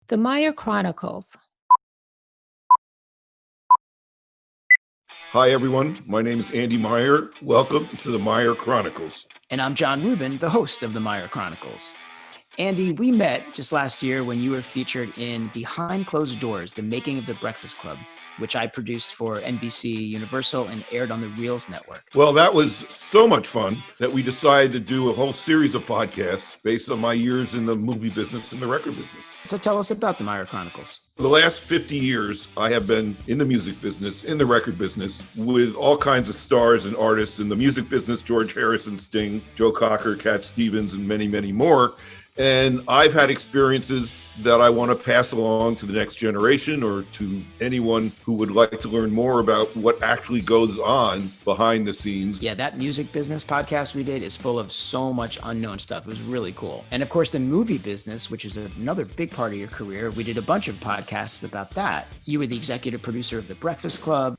The Meyer Chronicles. Hi, everyone. My name is Andy Meyer. Welcome to the Meyer Chronicles. And I'm Jon Rubin, the host of the Meyer Chronicles. Andy, we met just last year when you were featured in Behind Closed Doors, The Making of the Breakfast Club, which I produced for NBC Universal and aired on the Reels Network. Well, that was so much fun that we decided to do a whole series of podcasts based on my years in the movie business and the record business. So tell us about the Meyer Chronicles. The last 50 years, I have been in the music business, in the record business, with all kinds of stars and artists in the music business, George Harrison, Sting, Joe Cocker, Cat Stevens, and many, many more. And I've had experiences that I want to pass along to the next generation or to anyone who would like to learn more about what actually goes on behind the scenes. Yeah, that music business podcast we did is full of so much unknown stuff. It was really cool. And of course, the movie business, which is another big part of your career, we did a bunch of podcasts about that. You were the executive producer of The Breakfast Club.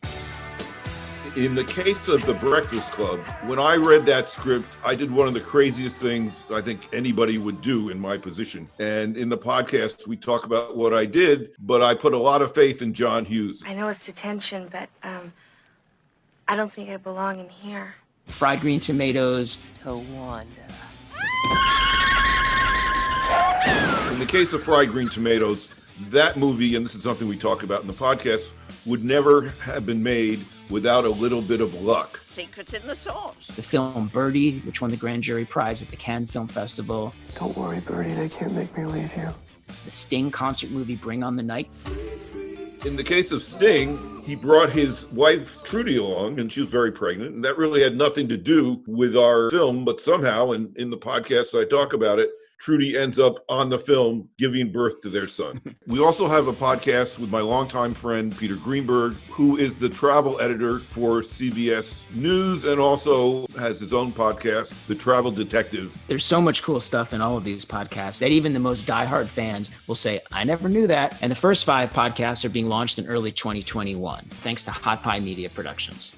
In the case of The Breakfast Club, when I read that script, I did one of the craziest things I think anybody would do in my position. And in the podcast, we talk about what I did, but I put a lot of faith in John Hughes. I know it's detention, but I don't think I belong in here. Fried green tomatoes. Tawanda. In the case of Fried Green Tomatoes, that movie, and this is something we talk about in the podcast, would never have been made without a little bit of luck. Secrets in the sauce. The film Birdy, which won the Grand Jury Prize at the Cannes Film Festival. Don't worry, Birdy, they can't make me leave you. The Sting concert movie Bring on the Night. In the case of Sting, he brought his wife Trudy along, and she was very pregnant, and that really had nothing to do with our film, but somehow, and in the podcast I talk about it, Trudy ends up on the film giving birth to their son. We also have a podcast with my longtime friend, Peter Greenberg, who is the travel editor for CBS News and also has his own podcast, The Travel Detective. There's so much cool stuff in all of these podcasts that even the most diehard fans will say, I never knew that. And the first 5 podcasts are being launched in early 2021, thanks to Hot Pie Media Productions.